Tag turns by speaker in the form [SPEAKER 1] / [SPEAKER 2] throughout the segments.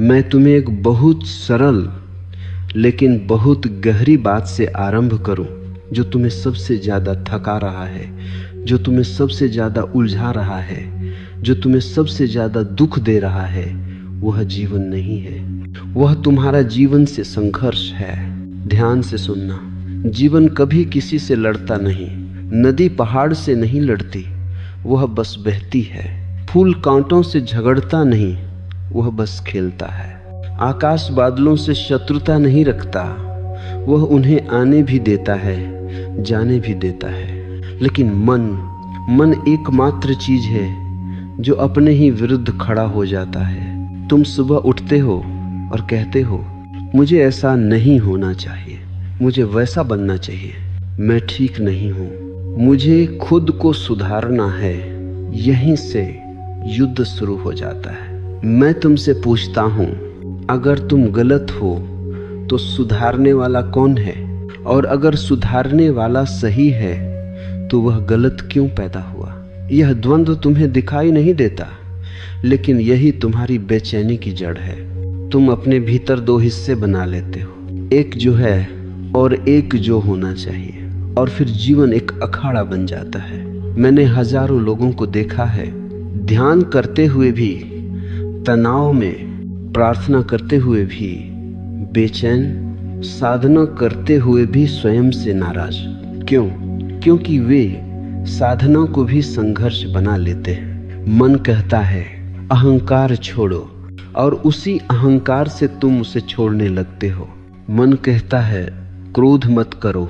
[SPEAKER 1] मैं तुम्हें एक बहुत सरल लेकिन बहुत गहरी बात से आरंभ करूं, जो तुम्हें सबसे ज़्यादा थका रहा है, जो तुम्हें सबसे ज़्यादा उलझा रहा है, जो तुम्हें सबसे ज़्यादा दुख दे रहा है, वह जीवन नहीं है, वह तुम्हारा जीवन से संघर्ष है। ध्यान से सुनना, जीवन कभी किसी से लड़ता नहीं, नदी पहाड़ से नहीं लड़ती, वह बस बहती है। फूल कांटों से झगड़ता नहीं, वह बस खेलता है। आकाश बादलों से शत्रुता नहीं रखता, वह उन्हें आने भी देता है, जाने भी देता है। लेकिन मन एकमात्र चीज है जो अपने ही विरुद्ध खड़ा हो जाता है। तुम सुबह उठते हो और कहते हो, मुझे ऐसा नहीं होना चाहिए, मुझे वैसा बनना चाहिए, मैं ठीक नहीं हूँ, मुझे खुद को सुधारना है। यहीं से युद्ध शुरू हो जाता है। मैं तुमसे पूछता हूँ, अगर तुम गलत हो तो सुधारने वाला कौन है? और अगर सुधारने वाला सही है तो वह गलत क्यों पैदा हुआ? यह द्वंद्व तुम्हें दिखाई नहीं देता, लेकिन यही तुम्हारी बेचैनी की जड़ है। तुम अपने भीतर दो हिस्से बना लेते हो, एक जो है और एक जो होना चाहिए, और फिर जीवन एक अखाड़ा बन जाता है। मैंने हजारों लोगों को देखा है, ध्यान करते हुए भी तनाव में, प्रार्थना करते हुए भी बेचैन, साधना करते हुए भी स्वयं से नाराज। क्यों? क्योंकि वे साधना को भी संघर्ष बना लेते हैं। मन कहता है अहंकार छोड़ो, और उसी अहंकार से तुम उसे छोड़ने लगते हो। मन कहता है क्रोध मत करो,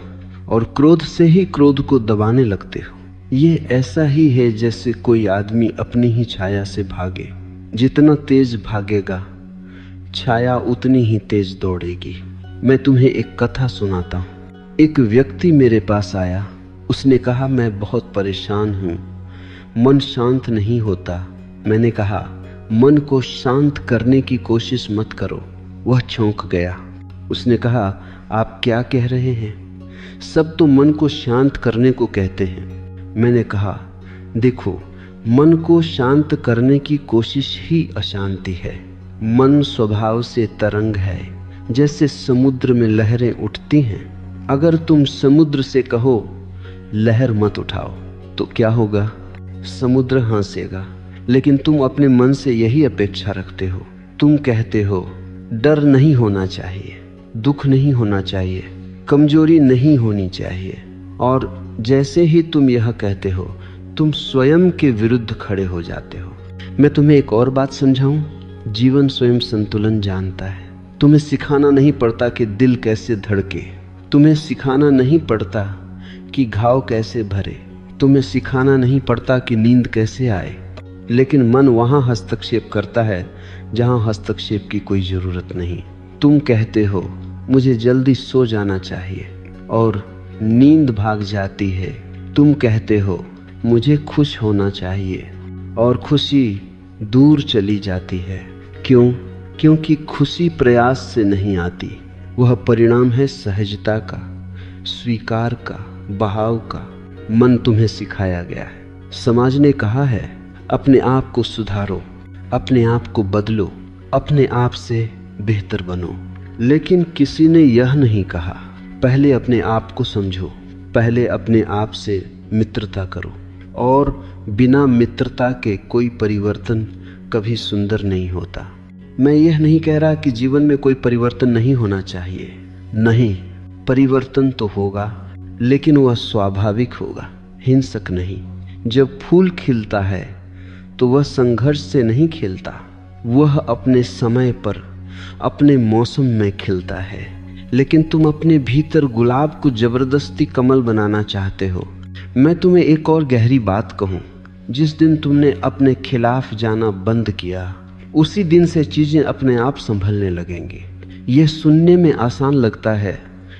[SPEAKER 1] और क्रोध से ही क्रोध को दबाने लगते हो। ये ऐसा ही है जैसे कोई आदमी अपनी ही छाया से भागे। जितना तेज भागेगा, छाया उतनी ही तेज दौड़ेगी। मैं तुम्हें एक कथा सुनाता हूँ। एक व्यक्ति मेरे पास आया, उसने कहा, मैं बहुत परेशान हूँ, मन शांत नहीं होता। मैंने कहा, मन को शांत करने की कोशिश मत करो। वह चौंक गया। उसने कहा, आप क्या कह रहे हैं? सब तो मन को शांत करने को कहते हैं। मैंने कहा, देखो, मन को शांत करने की कोशिश ही अशांति है। मन स्वभाव से तरंग है, जैसे समुद्र में लहरें उठती हैं। अगर तुम समुद्र से कहो लहर मत उठाओ तो क्या होगा? समुद्र हंसेगा। लेकिन तुम अपने मन से यही अपेक्षा रखते हो। तुम कहते हो डर नहीं होना चाहिए, दुख नहीं होना चाहिए, कमजोरी नहीं होनी चाहिए, और जैसे ही तुम यह कहते हो, तुम स्वयं के विरुद्ध खड़े हो जाते हो। मैं तुम्हें एक और बात समझाऊं, जीवन स्वयं संतुलन जानता है। तुम्हें सिखाना नहीं पड़ता कि दिल कैसे धड़के, तुम्हें सिखाना नहीं पड़ता कि घाव कैसे भरे, तुम्हें सिखाना नहीं पड़ता कि नींद कैसे आए। लेकिन मन वहां हस्तक्षेप करता है जहां हस्तक्षेप की कोई जरूरत नहीं। तुम कहते हो मुझे जल्दी सो जाना चाहिए, और नींद भाग जाती है। तुम कहते हो मुझे खुश होना चाहिए, और खुशी दूर चली जाती है। क्यों? क्योंकि खुशी प्रयास से नहीं आती, वह परिणाम है सहजता का, स्वीकार का, बहाव का। मन तुम्हें सिखाया गया है। समाज ने कहा है अपने आप को सुधारो, अपने आप को बदलो, अपने आप से बेहतर बनो। लेकिन किसी ने यह नहीं कहा पहले अपने आप को समझो, पहले अपने आप से मित्रता करो, और बिना मित्रता के कोई परिवर्तन कभी सुंदर नहीं होता। मैं यह नहीं कह रहा कि जीवन में कोई परिवर्तन नहीं होना चाहिए। नहीं, परिवर्तन तो होगा, लेकिन वह स्वाभाविक होगा, हिंसक नहीं। जब फूल खिलता है तो वह संघर्ष से नहीं खिलता, वह अपने समय पर, अपने मौसम में खिलता है। लेकिन तुम अपने भीतर गुलाब को जबरदस्ती कमल बनाना चाहते हो। मैं तुम्हें एक और गहरी बात कहूँ, जिस दिन तुमने अपने खिलाफ जाना बंद किया, उसी दिन से चीजें अपने आप संभलने लगेंगी। यह सुनने में आसान लगता है,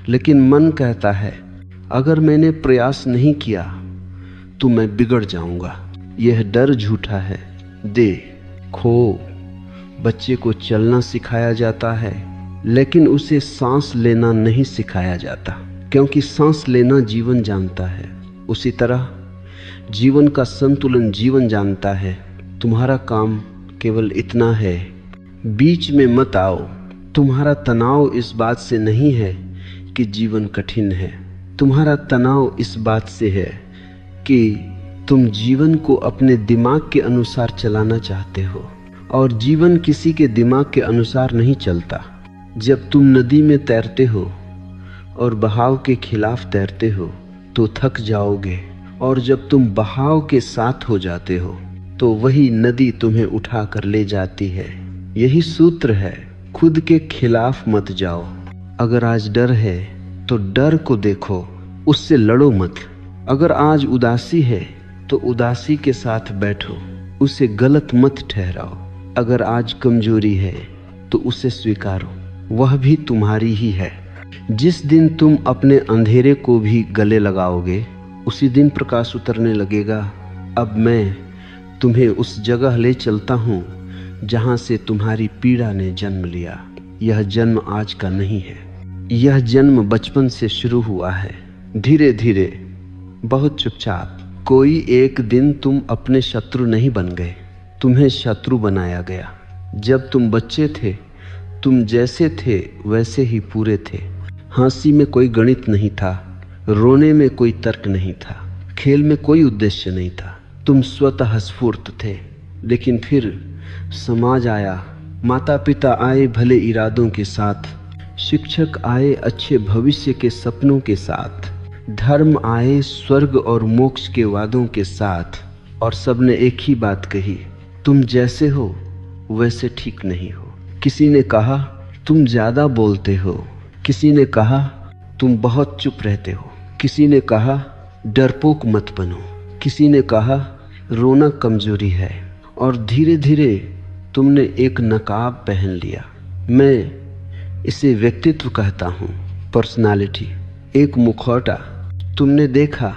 [SPEAKER 1] लेकिन मन कहता है अगर मैंने प्रयास नहीं किया तो मैं बिगड़ जाऊंगा। यह डर झूठा है। देखो, बच्चे को चलना सिखाया जाता है, लेकिन उसे सांस लेना नहीं सिखाया जाता, क्योंकि सांस लेना जीवन जानता है। उसी तरह जीवन का संतुलन जीवन जानता है। तुम्हारा काम केवल इतना है बीच में मत आओ। तुम्हारा तनाव इस बात से नहीं है कि जीवन कठिन है, तुम्हारा तनाव इस बात से है कि तुम जीवन को अपने दिमाग के अनुसार चलाना चाहते हो, और जीवन किसी के दिमाग के अनुसार नहीं चलता। जब तुम नदी में तैरते हो और बहाव के खिलाफ तैरते हो तो थक जाओगे, और जब तुम बहाव के साथ हो जाते हो तो वही नदी तुम्हें उठा कर ले जाती है। यही सूत्र है, खुद के खिलाफ मत जाओ। अगर आज डर है तो डर को देखो, उससे लड़ो मत। अगर आज उदासी है तो उदासी के साथ बैठो, उसे गलत मत ठहराओ। अगर आज कमजोरी है तो उसे स्वीकारो, वह भी तुम्हारी ही है। जिस दिन तुम अपने अंधेरे को भी गले लगाओगे उसी दिन प्रकाश उतरने लगेगा। अब मैं तुम्हें उस जगह ले चलता हूँ जहाँ से तुम्हारी पीड़ा ने जन्म लिया। यह जन्म आज का नहीं है, यह जन्म बचपन से शुरू हुआ है, धीरे धीरे, बहुत चुपचाप। कोई एक दिन तुम अपने शत्रु नहीं बन गए, तुम्हें शत्रु बनाया गया। जब तुम बच्चे थे तुम जैसे थे वैसे ही पूरे थे। हंसी में कोई गणित नहीं था, रोने में कोई तर्क नहीं था, खेल में कोई उद्देश्य नहीं था। तुम स्वतः स्फूर्त थे। लेकिन फिर समाज आया, माता पिता आए भले इरादों के साथ, शिक्षक आए अच्छे भविष्य के सपनों के साथ, धर्म आए स्वर्ग और मोक्ष के वादों के साथ, और सबने एक ही बात कही, तुम जैसे हो वैसे ठीक नहीं हो। किसी ने कहा तुम ज्यादा बोलते हो, किसी ने कहा तुम बहुत चुप रहते हो, किसी ने कहा डरपोक मत बनो, किसी ने कहा रोना कमजोरी है। और धीरे धीरे तुमने एक नकाब पहन लिया। मैं इसे व्यक्तित्व कहता हूँ, पर्सनालिटी, एक मुखौटा। तुमने देखा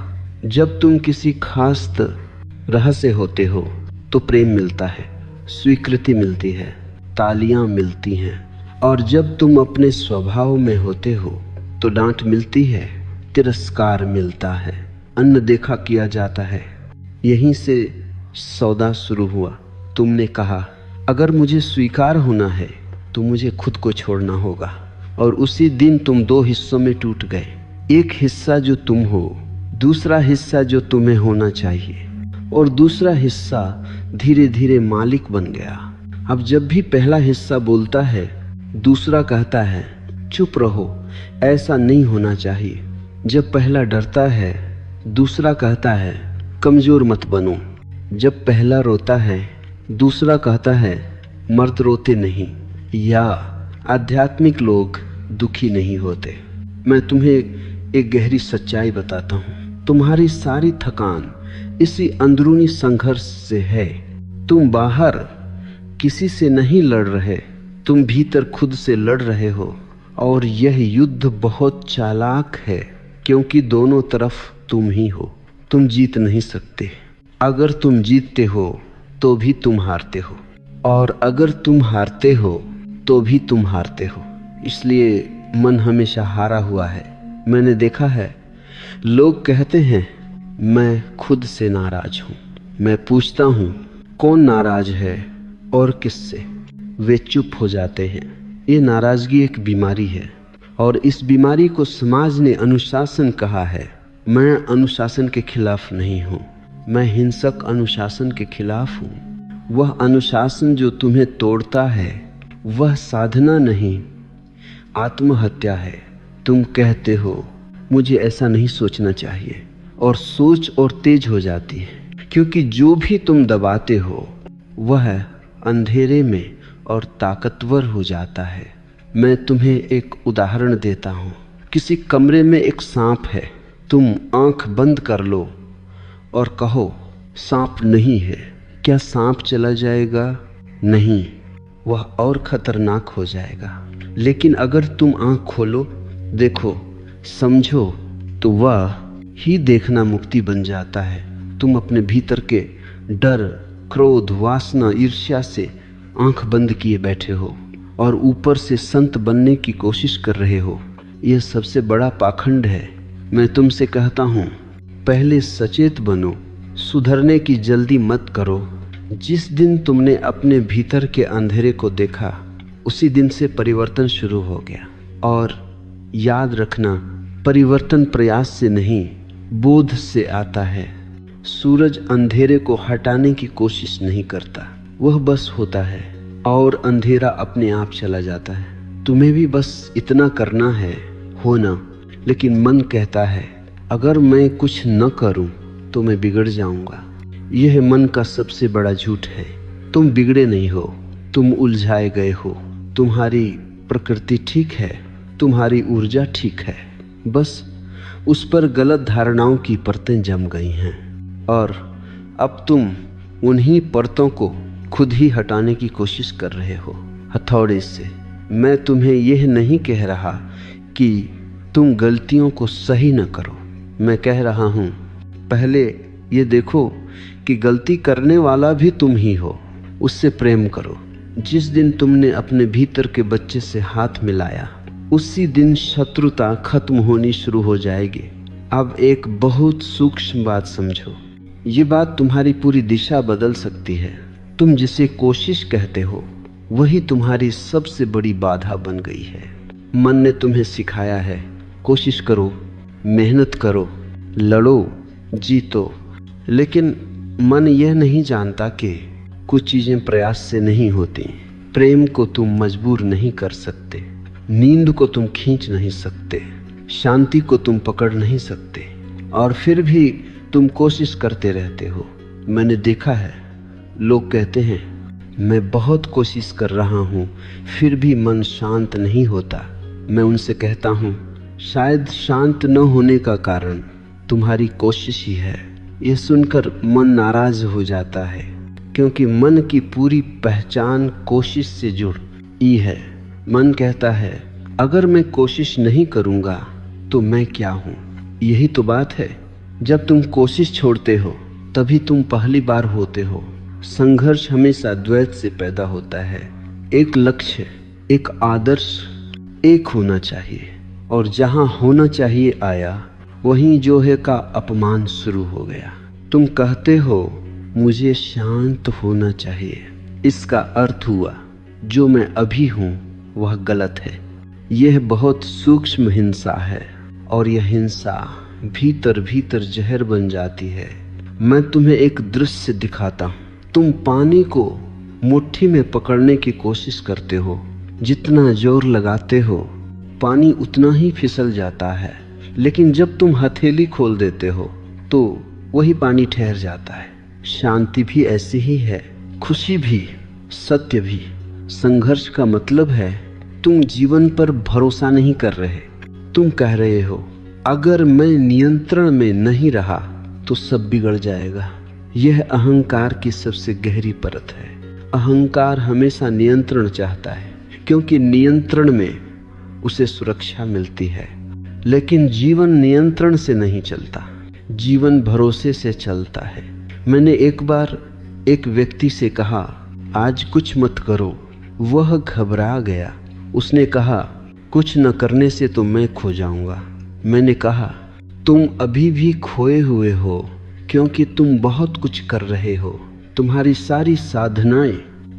[SPEAKER 1] जब तुम किसी खास तरह से होते हो तो प्रेम मिलता है, स्वीकृति मिलती है, तालियां मिलती हैं, और जब तुम अपने स्वभाव में होते हो तो डांट मिलती है, तिरस्कार मिलता है, अनदेखा किया जाता है। यहीं से सौदा शुरू हुआ। तुमने कहा अगर मुझे स्वीकार होना है तो मुझे खुद को छोड़ना होगा, और उसी दिन तुम दो हिस्सों में टूट गए। एक हिस्सा जो तुम हो, दूसरा हिस्सा जो तुम्हें होना चाहिए, और दूसरा हिस्सा धीरे धीरे मालिक बन गया। अब जब भी पहला हिस्सा बोलता है दूसरा कहता है चुप रहो, ऐसा नहीं होना चाहिए। जब पहला डरता है दूसरा कहता है कमजोर मत बनो। जब पहला रोता है दूसरा कहता है मर्द रोते नहीं, या आध्यात्मिक लोग दुखी नहीं होते। मैं तुम्हें एक गहरी सच्चाई बताता हूँ, तुम्हारी सारी थकान इसी अंदरूनी संघर्ष से है। तुम बाहर किसी से नहीं लड़ रहे, तुम भीतर खुद से लड़ रहे हो, और यह युद्ध बहुत चालाक है क्योंकि दोनों तरफ तुम ही हो। तुम जीत नहीं सकते। अगर तुम जीतते हो तो भी तुम हारते हो, और अगर तुम हारते हो तो भी तुम हारते हो। इसलिए मन हमेशा हारा हुआ है। मैंने देखा है लोग कहते हैं मैं खुद से नाराज हूँ। मैं पूछता हूँ कौन नाराज है और किससे? वे चुप हो जाते हैं। ये नाराजगी एक बीमारी है, और इस बीमारी को समाज ने अनुशासन कहा है। मैं अनुशासन के खिलाफ नहीं हूँ, मैं हिंसक अनुशासन के खिलाफ हूँ। वह अनुशासन जो तुम्हें तोड़ता है वह साधना नहीं, आत्महत्या है। तुम कहते हो मुझे ऐसा नहीं सोचना चाहिए, और सोच और तेज हो जाती है, क्योंकि जो भी तुम दबाते हो वह अंधेरे में और ताकतवर हो जाता है। मैं तुम्हें एक उदाहरण देता हूँ। किसी कमरे में एक सांप है, तुम आंख बंद कर लो और कहो सांप नहीं है। क्या सांप चला जाएगा? नहीं, वह और खतरनाक हो जाएगा। लेकिन अगर तुम आंख खोलो, देखो, समझो, तो वह ही देखना मुक्ति बन जाता है। तुम अपने भीतर के डर, क्रोध, वासना, ईर्ष्या से आंख बंद किए बैठे हो और ऊपर से संत बनने की कोशिश कर रहे हो। यह सबसे बड़ा पाखंड है। मैं तुमसे कहता हूँ, पहले सचेत बनो, सुधरने की जल्दी मत करो। जिस दिन तुमने अपने भीतर के अंधेरे को देखा, उसी दिन से परिवर्तन शुरू हो गया। और याद रखना, परिवर्तन प्रयास से नहीं, बोध से आता है। सूरज अंधेरे को हटाने की कोशिश नहीं करता, वह बस होता है और अंधेरा अपने आप चला जाता है। तुम्हें भी बस इतना करना है, होना। लेकिन मन कहता है अगर मैं कुछ न करूं तो मैं बिगड़ जाऊंगा। यह मन का सबसे बड़ा झूठ है। तुम बिगड़े नहीं हो, तुम उलझाए गए हो। तुम्हारी प्रकृति ठीक है, तुम्हारी ऊर्जा ठीक है, बस उस पर गलत धारणाओं की परतें जम गई हैं और अब तुम उन्हीं परतों को खुद ही हटाने की कोशिश कर रहे हो हथौड़े से। मैं तुम्हें यह नहीं कह रहा कि तुम गलतियों को सही न करो। मैं कह रहा हूँ पहले ये देखो कि गलती करने वाला भी तुम ही हो, उससे प्रेम करो। जिस दिन तुमने अपने भीतर के बच्चे से हाथ मिलाया, उसी दिन शत्रुता खत्म होनी शुरू हो जाएगी। अब एक बहुत सूक्ष्म बात समझो, ये बात तुम्हारी पूरी दिशा बदल सकती है। तुम जिसे कोशिश कहते हो वही तुम्हारी सबसे बड़ी बाधा बन गई है। मन ने तुम्हें सिखाया है कोशिश करो, मेहनत करो, लड़ो, जीतो। लेकिन मन यह नहीं जानता कि कुछ चीज़ें प्रयास से नहीं होती। प्रेम को तुम मजबूर नहीं कर सकते, नींद को तुम खींच नहीं सकते, शांति को तुम पकड़ नहीं सकते, और फिर भी तुम कोशिश करते रहते हो। मैंने देखा है, लोग कहते हैं मैं बहुत कोशिश कर रहा हूँ फिर भी मन शांत नहीं होता। मैं उनसे कहता हूँ शायद शांत न होने का कारण तुम्हारी कोशिश ही है। यह सुनकर मन नाराज हो जाता है, क्योंकि मन की पूरी पहचान कोशिश से जुड़ी है। मन कहता है अगर मैं कोशिश नहीं करूँगा तो मैं क्या हूँ। यही तो बात है, जब तुम कोशिश छोड़ते हो तभी तुम पहली बार होते हो। संघर्ष हमेशा द्वैत से पैदा होता है। एक लक्ष्य, एक आदर्श एक होना चाहिए, और जहाँ होना चाहिए आया, वहीं जो है का अपमान शुरू हो गया। तुम कहते हो मुझे शांत होना चाहिए, इसका अर्थ हुआ जो मैं अभी हूँ वह गलत है। यह बहुत सूक्ष्म हिंसा है और यह हिंसा भीतर भीतर जहर बन जाती है। मैं तुम्हें एक दृश्य दिखाता हूँ। तुम पानी को मुट्ठी में पकड़ने की कोशिश करते हो, जितना जोर लगाते हो पानी उतना ही फिसल जाता है। लेकिन जब तुम हथेली खोल देते हो तो वही पानी ठहर जाता है। शांति भी ऐसी ही है, खुशी भी, सत्य भी। संघर्ष का मतलब है तुम जीवन पर भरोसा नहीं कर रहे। तुम कह रहे हो अगर मैं नियंत्रण में नहीं रहा तो सब बिगड़ जाएगा। यह अहंकार की सबसे गहरी परत है। अहंकार हमेशा नियंत्रण चाहता है, क्योंकि नियंत्रण में उसे सुरक्षा मिलती है। लेकिन जीवन नियंत्रण से नहीं चलता, जीवन भरोसे से चलता है। मैंने एक बार एक व्यक्ति से कहा आज कुछ मत करो, वह घबरा गया। उसने कहा कुछ न करने से तो मैं खो जाऊंगा। मैंने कहा तुम अभी भी खोए हुए हो, क्योंकि तुम बहुत कुछ कर रहे हो। तुम्हारी सारी साधनाएं,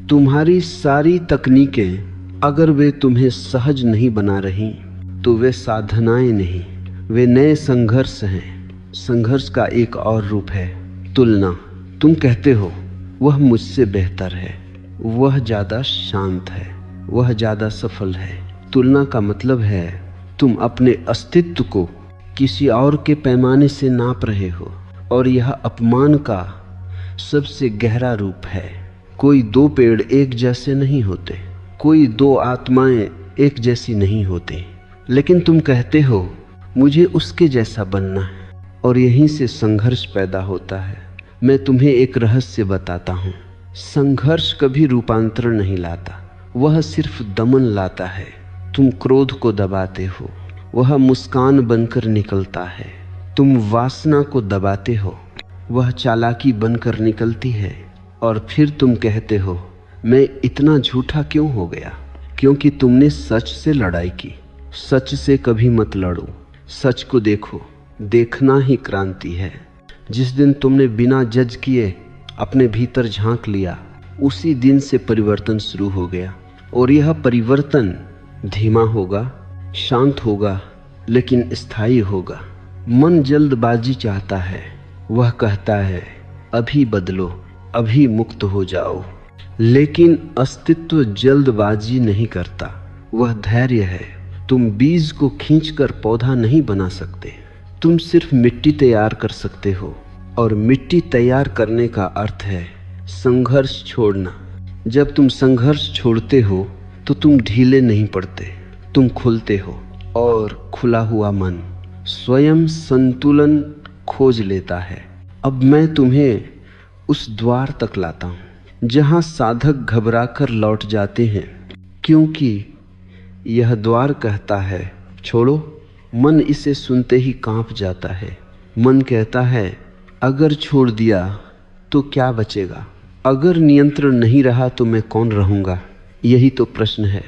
[SPEAKER 1] तुम्हारी सारी तकनीकें अगर वे तुम्हें सहज नहीं बना रही तो वे साधनाएं नहीं, वे नए संघर्ष हैं। संघर्ष का एक और रूप है तुलना। तुम कहते हो वह मुझसे बेहतर है, वह ज़्यादा शांत है, वह ज़्यादा सफल है। तुलना का मतलब है तुम अपने अस्तित्व को किसी और के पैमाने से नाप रहे हो, और यह अपमान का सबसे गहरा रूप है। कोई दो पेड़ एक जैसे नहीं होते, कोई दो आत्माएं एक जैसी नहीं होती। लेकिन तुम कहते हो मुझे उसके जैसा बनना है, और यहीं से संघर्ष पैदा होता है। मैं तुम्हें एक रहस्य बताता हूँ। संघर्ष कभी रूपांतरण नहीं लाता, वह सिर्फ दमन लाता है। तुम क्रोध को दबाते हो, वह मुस्कान बनकर निकलता है। तुम वासना को दबाते हो, वह चालाकी बनकर निकलती है। और फिर तुम कहते हो मैं इतना झूठा क्यों हो गया, क्योंकि तुमने सच से लड़ाई की। सच से कभी मत लड़ो, सच को देखो। देखना ही क्रांति है। जिस दिन तुमने बिना जज किए अपने भीतर झांक लिया, उसी दिन से परिवर्तन शुरू हो गया। और यह परिवर्तन धीमा होगा, शांत होगा, लेकिन स्थायी होगा। मन जल्दबाजी चाहता है, वह कहता है अभी बदलो, अभी मुक्त हो जाओ। लेकिन अस्तित्व जल्दबाजी नहीं करता, वह धैर्य है। तुम बीज को खींचकर पौधा नहीं बना सकते, तुम सिर्फ मिट्टी तैयार कर सकते हो। और मिट्टी तैयार करने का अर्थ है संघर्ष छोड़ना। जब तुम संघर्ष छोड़ते हो तो तुम ढीले नहीं पड़ते, तुम खुलते हो। और खुला हुआ मन स्वयं संतुलन खोज लेता है। अब मैं तुम्हें उस द्वार तक लाता हूँ जहाँ साधक घबराकर लौट जाते हैं, क्योंकि यह द्वार कहता है छोड़ो। मन इसे सुनते ही कांप जाता है। मन कहता है अगर छोड़ दिया तो क्या बचेगा, अगर नियंत्रण नहीं रहा तो मैं कौन रहूँगा। यही तो प्रश्न है।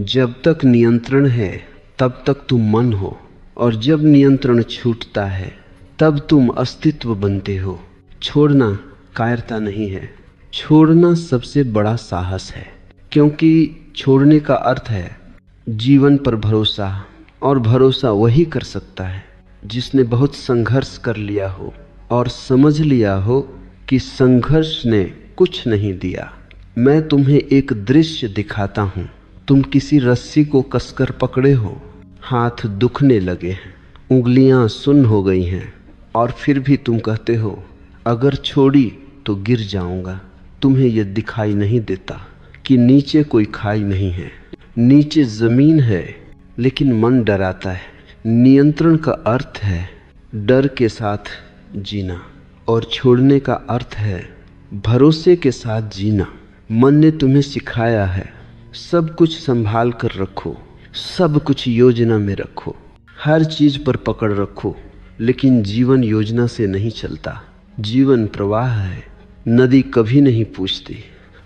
[SPEAKER 1] जब तक नियंत्रण है तब तक तुम मन हो, और जब नियंत्रण छूटता है तब तुम अस्तित्व बनते हो। छोड़ना कायरता नहीं है, छोड़ना सबसे बड़ा साहस है, क्योंकि छोड़ने का अर्थ है जीवन पर भरोसा। और भरोसा वही कर सकता है जिसने बहुत संघर्ष कर लिया हो और समझ लिया हो कि संघर्ष ने कुछ नहीं दिया। मैं तुम्हें एक दृश्य दिखाता हूँ। तुम किसी रस्सी को कसकर पकड़े हो, हाथ दुखने लगे हैं, उंगलियां सुन्न हो गई हैं, और फिर भी तुम कहते हो अगर छोड़ी तो गिर जाऊंगा। तुम्हें यह दिखाई नहीं देता कि नीचे कोई खाई नहीं है, नीचे जमीन है, लेकिन मन डराता है। नियंत्रण का अर्थ है डर के साथ जीना, और छोड़ने का अर्थ है भरोसे के साथ जीना। मन ने तुम्हें सिखाया है सब कुछ संभाल कर रखो, सब कुछ योजना में रखो, हर चीज पर पकड़ रखो, लेकिन जीवन योजना से नहीं चलता। जीवन प्रवाह है। नदी कभी नहीं पूछती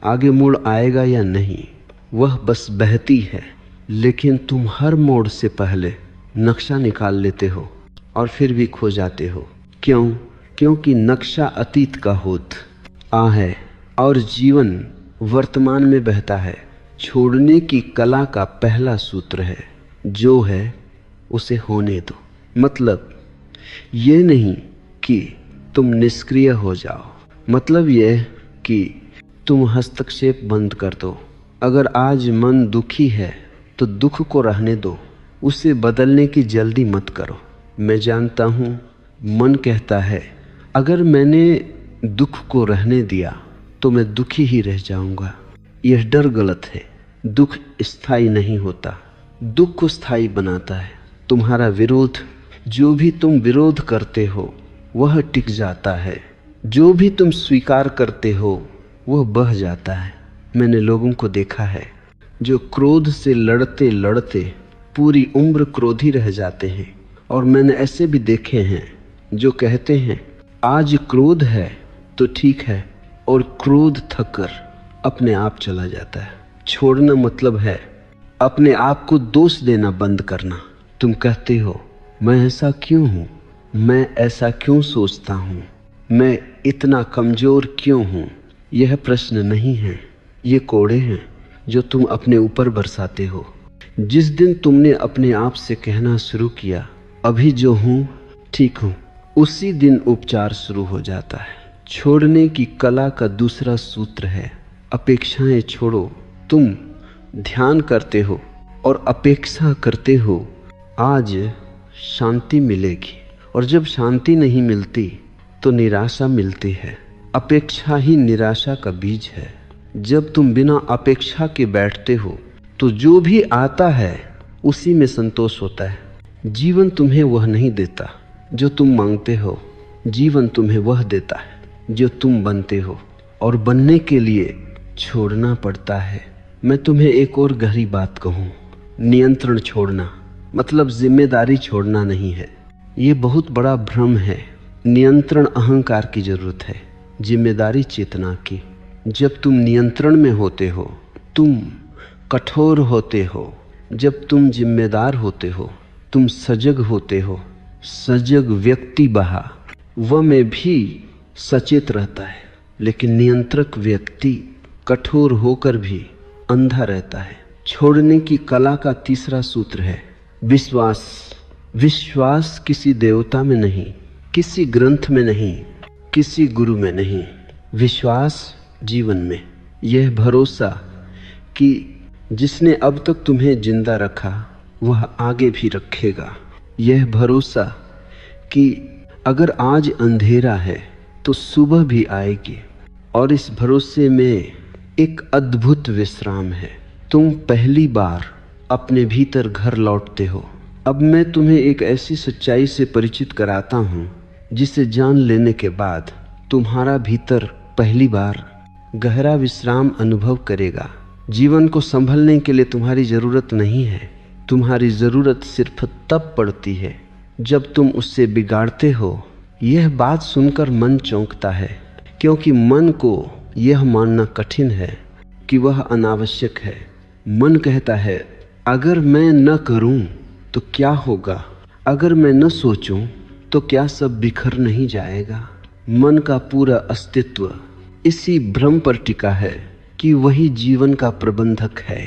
[SPEAKER 1] आगे मोड़ आएगा या नहीं, वह बस बहती है। लेकिन तुम हर मोड़ से पहले नक्शा निकाल लेते हो और फिर भी खो जाते हो। क्यों? क्योंकि नक्शा अतीत का होत है और जीवन वर्तमान में बहता है। छोड़ने की कला का पहला सूत्र है जो है उसे होने दो। मतलब ये नहीं कि तुम निष्क्रिय हो जाओ, मतलब यह कि तुम हस्तक्षेप बंद कर दो। अगर आज मन दुखी है तो दुख को रहने दो, उसे बदलने की जल्दी मत करो। मैं जानता हूँ मन कहता है अगर मैंने दुख को रहने दिया तो मैं दुखी ही रह जाऊंगा। यह डर गलत है। दुख स्थायी नहीं होता, दुख को स्थायी बनाता है तुम्हारा विरोध। जो भी तुम विरोध करते हो वह टिक जाता है, जो भी तुम स्वीकार करते हो वह बह जाता है। मैंने लोगों को देखा है जो क्रोध से लड़ते लड़ते पूरी उम्र क्रोधी रह जाते हैं, और मैंने ऐसे भी देखे हैं जो कहते हैं आज क्रोध है तो ठीक है, और क्रोध थककर अपने आप चला जाता है। छोड़ना मतलब है अपने आप को दोष देना बंद करना। तुम कहते हो मैं ऐसा क्यों हूँ, मैं ऐसा क्यों सोचता हूँ, मैं इतना कमज़ोर क्यों हूँ। यह प्रश्न नहीं है, ये कोड़े हैं जो तुम अपने ऊपर बरसाते हो। जिस दिन तुमने अपने आप से कहना शुरू किया अभी जो हूँ ठीक हूँ, उसी दिन उपचार शुरू हो जाता है। छोड़ने की कला का दूसरा सूत्र है अपेक्षाएं छोड़ो। तुम ध्यान करते हो और अपेक्षा करते हो आज शांति मिलेगी, और जब शांति नहीं मिलती तो निराशा मिलती है। अपेक्षा ही निराशा का बीज है। जब तुम बिना अपेक्षा के बैठते हो तो जो भी आता है उसी में संतोष होता है। जीवन तुम्हें वह नहीं देता जो तुम मांगते हो, जीवन तुम्हें वह देता है जो तुम बनते हो, और बनने के लिए छोड़ना पड़ता है। मैं तुम्हें एक और गहरी बात कहूँ, नियंत्रण छोड़ना मतलब जिम्मेदारी छोड़ना नहीं है। ये बहुत बड़ा भ्रम है। नियंत्रण अहंकार की जरूरत है, जिम्मेदारी चेतना की। जब तुम नियंत्रण में होते हो तुम कठोर होते हो, जब तुम जिम्मेदार होते हो तुम सजग होते हो। सजग व्यक्ति वह में भी सचेत रहता है, लेकिन नियंत्रक व्यक्ति कठोर होकर भी अंधा रहता है। छोड़ने की कला का तीसरा सूत्र है विश्वास। विश्वास किसी देवता में नहीं, किसी ग्रंथ में नहीं, किसी गुरु में नहीं, विश्वास जीवन में। यह भरोसा कि जिसने अब तक तुम्हें जिंदा रखा वह आगे भी रखेगा। यह भरोसा कि अगर आज अंधेरा है तो सुबह भी आएगी। और इस भरोसे में एक अद्भुत विश्राम है। तुम पहली बार अपने भीतर घर लौटते हो। अब मैं तुम्हें एक ऐसी सच्चाई से परिचित कराता हूँ जिसे जान लेने के बाद तुम्हारा भीतर पहली बार गहरा विश्राम अनुभव करेगा। जीवन को संभलने के लिए तुम्हारी ज़रूरत नहीं है। तुम्हारी ज़रूरत सिर्फ तब पड़ती है जब तुम उससे बिगाड़ते हो। यह बात सुनकर मन चौंकता है, क्योंकि मन को यह मानना कठिन है कि वह अनावश्यक है। मन कहता है अगर मैं न करूं तो क्या होगा, अगर मैं न सोचूं तो क्या सब बिखर नहीं जाएगा। मन का पूरा अस्तित्व इसी भ्रम पर टिका है कि वही जीवन का प्रबंधक है।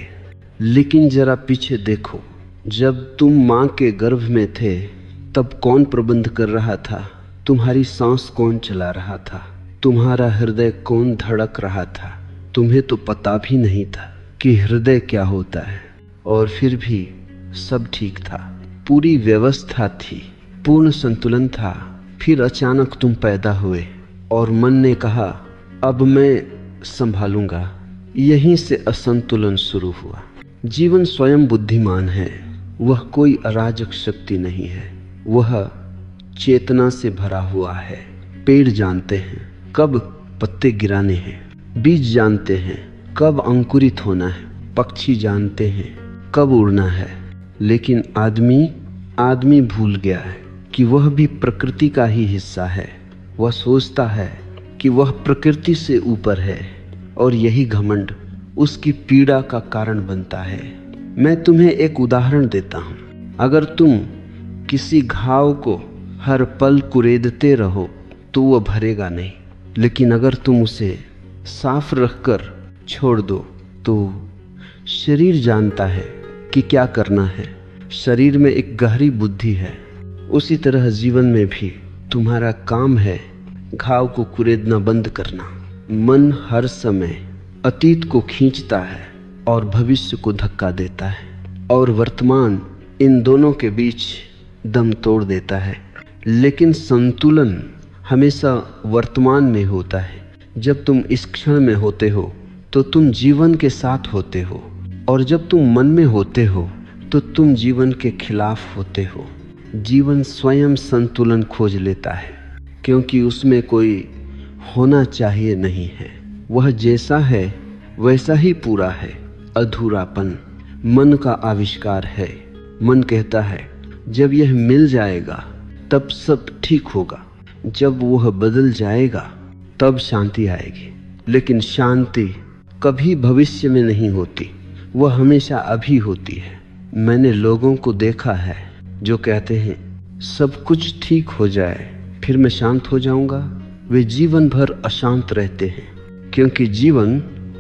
[SPEAKER 1] लेकिन जरा पीछे देखो, जब तुम माँ के गर्भ में थे तब कौन प्रबंध कर रहा था? तुम्हारी सांस कौन चला रहा था? तुम्हारा हृदय कौन धड़क रहा था? तुम्हें तो पता भी नहीं था कि हृदय क्या होता है। और फिर भी सब ठीक था, पूरी व्यवस्था थी, पूर्ण संतुलन था। फिर अचानक तुम पैदा हुए और मन ने कहा अब मैं संभालूंगा। यहीं से असंतुलन शुरू हुआ। जीवन स्वयं बुद्धिमान है, वह कोई अराजक शक्ति नहीं है। वह चेतना से भरा हुआ है। पेड़ जानते हैं कब पत्ते गिराने हैं, बीज जानते हैं कब अंकुरित होना है, पक्षी जानते हैं कब उड़ना है। लेकिन आदमी भूल गया है कि वह भी प्रकृति का ही हिस्सा है। वह सोचता है कि वह प्रकृति से ऊपर है और यही घमंड उसकी पीड़ा का कारण बनता है। मैं तुम्हें एक उदाहरण देता हूँ। अगर तुम किसी घाव को हर पल कुरेदते रहो तो वह भरेगा नहीं, लेकिन अगर तुम उसे साफ रखकर छोड़ दो तो शरीर जानता है कि क्या करना है। शरीर में एक गहरी बुद्धि है। उसी तरह जीवन में भी तुम्हारा काम है घाव को कुरेदना बंद करना। मन हर समय अतीत को खींचता है और भविष्य को धक्का देता है, और वर्तमान इन दोनों के बीच दम तोड़ देता है। लेकिन संतुलन हमेशा वर्तमान में होता है। जब तुम इस क्षण में होते हो तो तुम जीवन के साथ होते हो, और जब तुम मन में होते हो तो तुम जीवन के खिलाफ होते हो। जीवन स्वयं संतुलन खोज लेता है, क्योंकि उसमें कोई होना चाहिए नहीं है। वह जैसा है वैसा ही पूरा है। अधूरापन मन का आविष्कार है। मन कहता है जब यह मिल जाएगा तब सब ठीक होगा, जब वह बदल जाएगा तब शांति आएगी। लेकिन शांति कभी भविष्य में नहीं होती, वह हमेशा अभी होती है। मैंने लोगों को देखा है जो कहते हैं सब कुछ ठीक हो जाए फिर मैं शांत हो जाऊंगा। वे जीवन भर अशांत रहते हैं, क्योंकि जीवन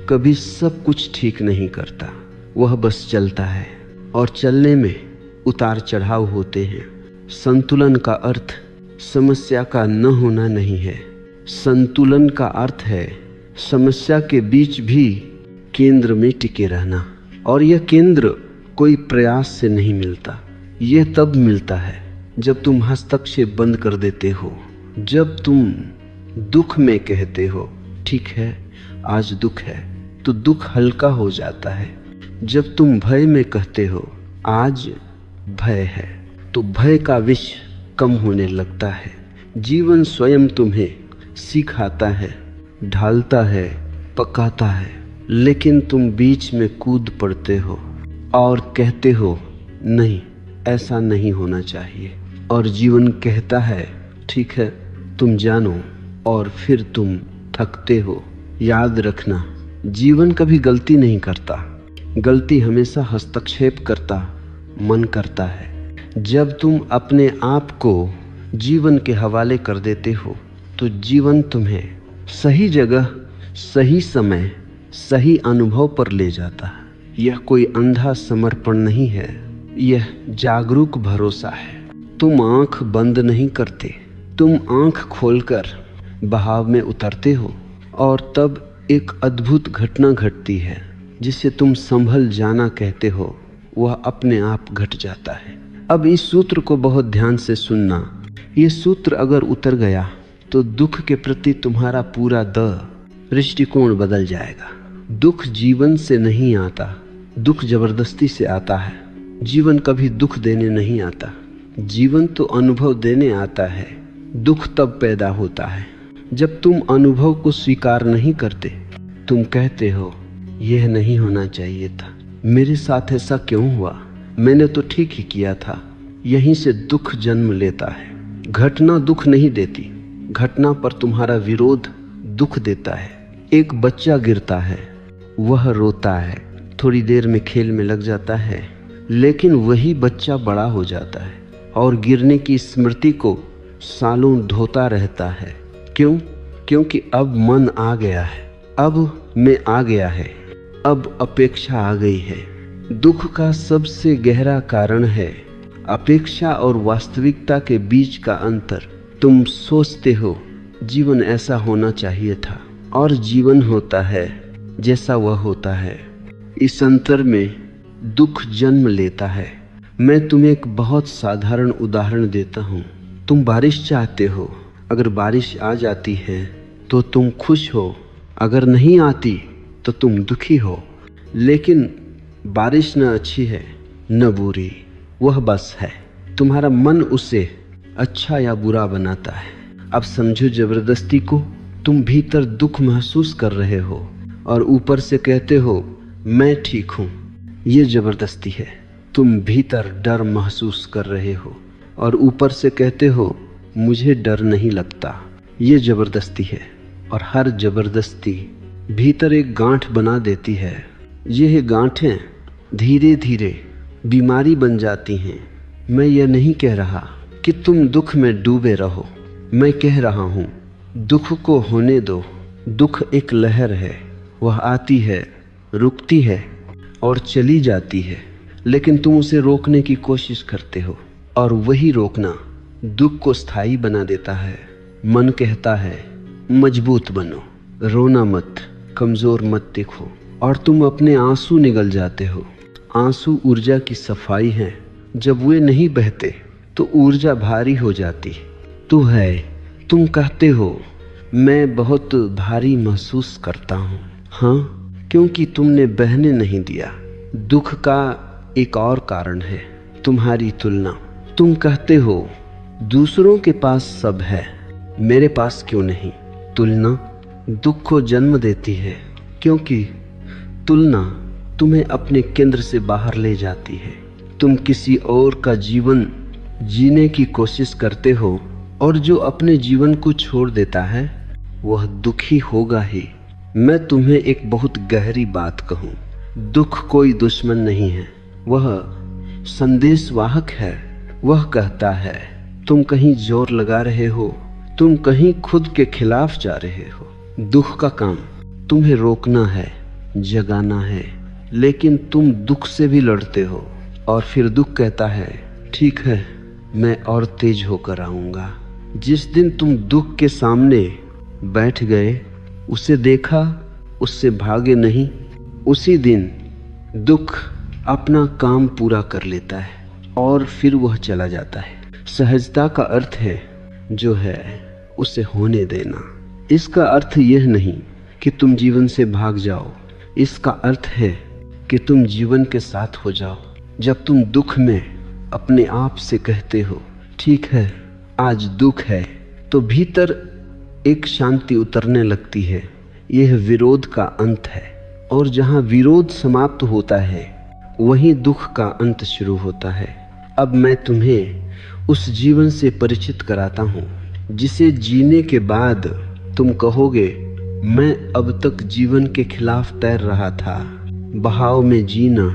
[SPEAKER 1] कभी सब कुछ ठीक नहीं करता। वह बस चलता है, और चलने में उतार चढ़ाव होते हैं। संतुलन का अर्थ समस्या का न होना नहीं है। संतुलन का अर्थ है समस्या के बीच भी केंद्र में टिके रहना। और यह केंद्र कोई प्रयास से नहीं मिलता। यह तब मिलता है जब तुम हस्तक्षेप बंद कर देते हो, जब तुम दुख में कहते हो ठीक है आज दुख है, तो दुख हल्का हो जाता है। जब तुम भय में कहते हो आज भय है, तो भय का विष कम होने लगता है। जीवन स्वयं तुम्हें सिखाता है, ढालता है, पकाता है, लेकिन तुम बीच में कूद पड़ते हो और कहते हो नहीं ऐसा नहीं होना चाहिए। और जीवन कहता है ठीक है तुम जानो, और फिर तुम थकते हो। याद रखना जीवन कभी गलती नहीं करता, गलती हमेशा हस्तक्षेप करता मन करता है। जब तुम अपने आप को जीवन के हवाले कर देते हो तो जीवन तुम्हें सही जगह, सही समय, सही अनुभव पर ले जाता है। यह कोई अंधा समर्पण नहीं है, यह जागरूक भरोसा है। तुम आंख बंद नहीं करते, तुम आंख खोलकर बहाव में उतरते हो और तब एक अद्भुत घटना घटती है जिसे तुम संभल जाना कहते हो, वह अपने आप घट जाता है। अब इस सूत्र को बहुत ध्यान से सुनना। ये सूत्र अगर उतर गया तो दुख के प्रति तुम्हारा पूरा दृष्टिकोण बदल जाएगा। दुख जीवन से नहीं आता, दुख जबरदस्ती से आता है। जीवन कभी दुख देने नहीं आता, जीवन तो अनुभव देने आता है। दुख तब पैदा होता है जब तुम अनुभव को स्वीकार नहीं करते। तुम कहते हो यह नहीं होना चाहिए था, मेरे साथ ऐसा क्यों हुआ, मैंने तो ठीक ही किया था। यहीं से दुख जन्म लेता है। घटना दुख नहीं देती, घटना पर तुम्हारा विरोध दुख देता है। एक बच्चा गिरता है, वह रोता है, थोड़ी देर में खेल में लग जाता है, लेकिन वही बच्चा बड़ा हो जाता है और गिरने की स्मृति को सालों ढोता रहता है। क्यों? क्योंकि अब मन आ गया है, अब मैं आ गया है, अब अपेक्षा आ गई है। दुख का सबसे गहरा कारण है अपेक्षा और वास्तविकता के बीच का अंतर। तुम सोचते हो जीवन ऐसा होना चाहिए था और जीवन होता है जैसा वह होता है। इस अंतर में दुख जन्म लेता है। मैं तुम्हें एक बहुत साधारण उदाहरण देता हूँ। तुम बारिश चाहते हो, अगर बारिश आ जाती है तो तुम खुश हो, अगर नहीं आती तो तुम दुखी हो। लेकिन बारिश न अच्छी है न बुरी, वह बस है। तुम्हारा मन उसे अच्छा या बुरा बनाता है। अब समझो जबरदस्ती को। तुम भीतर दुख महसूस कर रहे हो और ऊपर से कहते हो मैं ठीक हूँ। ये जबरदस्ती है। तुम भीतर डर महसूस कर रहे हो और ऊपर से कहते हो मुझे डर नहीं लगता। ये जबरदस्ती है और हर जबरदस्ती भीतर एक गांठ बना देती है। यह गांठें धीरे धीरे बीमारी बन जाती हैं। मैं यह नहीं कह रहा कि तुम दुख में डूबे रहो, मैं कह रहा हूँ दुख को होने दो। दुख एक लहर है, वह आती है, रुकती है और चली जाती है, लेकिन तुम उसे रोकने की कोशिश करते हो और वही रोकना दुख को स्थायी बना देता है। मन कहता है मजबूत बनो, रोना मत, कमजोर मत दिखो, और तुम अपने आंसू निगल जाते हो। आंसू ऊर्जा की सफाई है। जब वे नहीं बहते तो ऊर्जा भारी हो जाती। तू है, तुम कहते हो मैं बहुत भारी महसूस करता हूँ। हाँ, क्योंकि तुमने बहने नहीं दिया। दुख का एक और कारण है तुम्हारी तुलना। तुम कहते हो दूसरों के पास सब है, मेरे पास क्यों नहीं। तुलना दुख को जन्म देती है, क्योंकि तुलना तुम्हें अपने केंद्र से बाहर ले जाती है। तुम किसी और का जीवन जीने की कोशिश करते हो और जो अपने जीवन को छोड़ देता है वह दुखी होगा ही। मैं तुम्हें एक बहुत गहरी बात कहूँ, दुख कोई दुश्मन नहीं है, वह संदेशवाहक है। वह कहता है तुम कहीं जोर लगा रहे हो, तुम कहीं खुद के खिलाफ जा रहे हो। दुख का काम तुम्हें रोकना है, जगाना है, लेकिन तुम दुख से भी लड़ते हो और फिर दुख कहता है ठीक है, मैं और तेज होकर आऊँगा। जिस दिन तुम दुख के सामने बैठ गए, उसे देखा, उससे भागे नहीं, उसी दिन दुख अपना काम पूरा कर लेता है और फिर वह चला जाता है। सहजता का अर्थ है जो है उसे होने देना। इसका अर्थ यह नहीं कि तुम जीवन से भाग जाओ, इसका अर्थ है कि तुम जीवन के साथ हो जाओ। जब तुम दुख में अपने आप से कहते हो ठीक है आज दुख है, तो भीतर एक शांति उतरने लगती है। यह विरोध का अंत है, और जहाँ विरोध समाप्त होता है वहीं दुख का अंत शुरू होता है। अब मैं तुम्हें उस जीवन से परिचित कराता हूँ जिसे जीने के बाद तुम कहोगे मैं अब तक जीवन के खिलाफ तैर रहा था। बहाव में जीना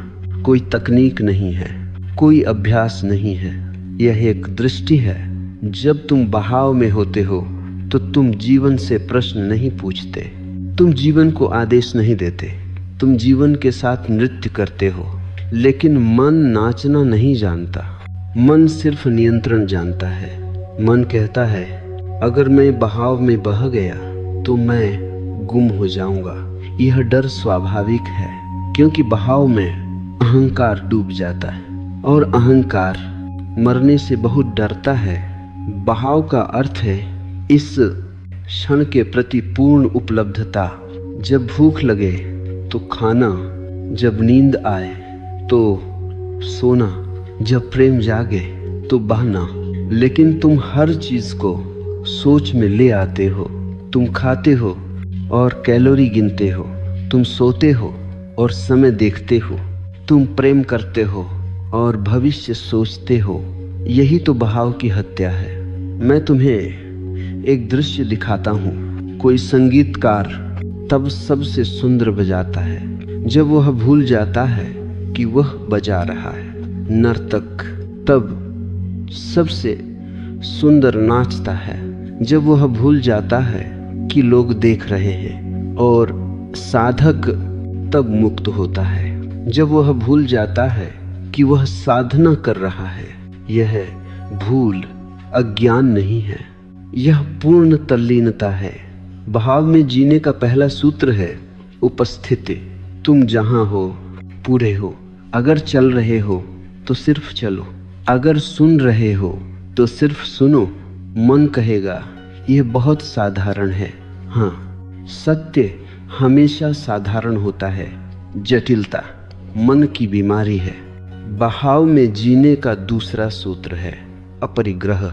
[SPEAKER 1] कोई तकनीक नहीं है, कोई अभ्यास नहीं है, यह एक दृष्टि है। जब तुम बहाव में होते हो तो तुम जीवन से प्रश्न नहीं पूछते, तुम जीवन को आदेश नहीं देते। तुम जीवन के साथ नृत्य करते हो, लेकिन मन नाचना नहीं जानता। मन सिर्फ नियंत्रण जानता है। मन कहता है अगर मैं बहाव में बह गया तो मैं गुम हो जाऊंगा। यह डर स्वाभाविक है, क्योंकि बहाव में अहंकार डूब जाता है और अहंकार मरने से बहुत डरता है। बहाव का अर्थ है इस क्षण के प्रति पूर्ण उपलब्धता। जब भूख लगे तो खाना, जब नींद आए तो सोना, जब प्रेम जागे तो बहना। लेकिन तुम हर चीज को सोच में ले आते हो। तुम खाते हो और कैलोरी गिनते हो, तुम सोते हो और समय देखते हो, तुम प्रेम करते हो और भविष्य सोचते हो। यही तो बहाव की हत्या है। मैं तुम्हें एक दृश्य दिखाता हूँ। कोई संगीतकार तब सबसे सुंदर बजाता है जब वह भूल जाता है कि वह बजा रहा है। नर्तक तब सबसे सुंदर नाचता है जब वह भूल जाता है कि लोग देख रहे हैं। और साधक तब मुक्त होता है जब वह भूल जाता है कि वह साधना कर रहा है। यह भूल अज्ञान नहीं है, यह पूर्ण तल्लीनता है। बहाव में जीने का पहला सूत्र है उपस्थिति। तुम जहां हो पूरे हो। अगर चल रहे हो तो सिर्फ चलो, अगर सुन रहे हो तो सिर्फ सुनो। मन कहेगा यह बहुत साधारण है। हाँ, सत्य हमेशा साधारण होता है। जटिलता मन की बीमारी है। बहाव में जीने का दूसरा सूत्र है अपरिग्रह।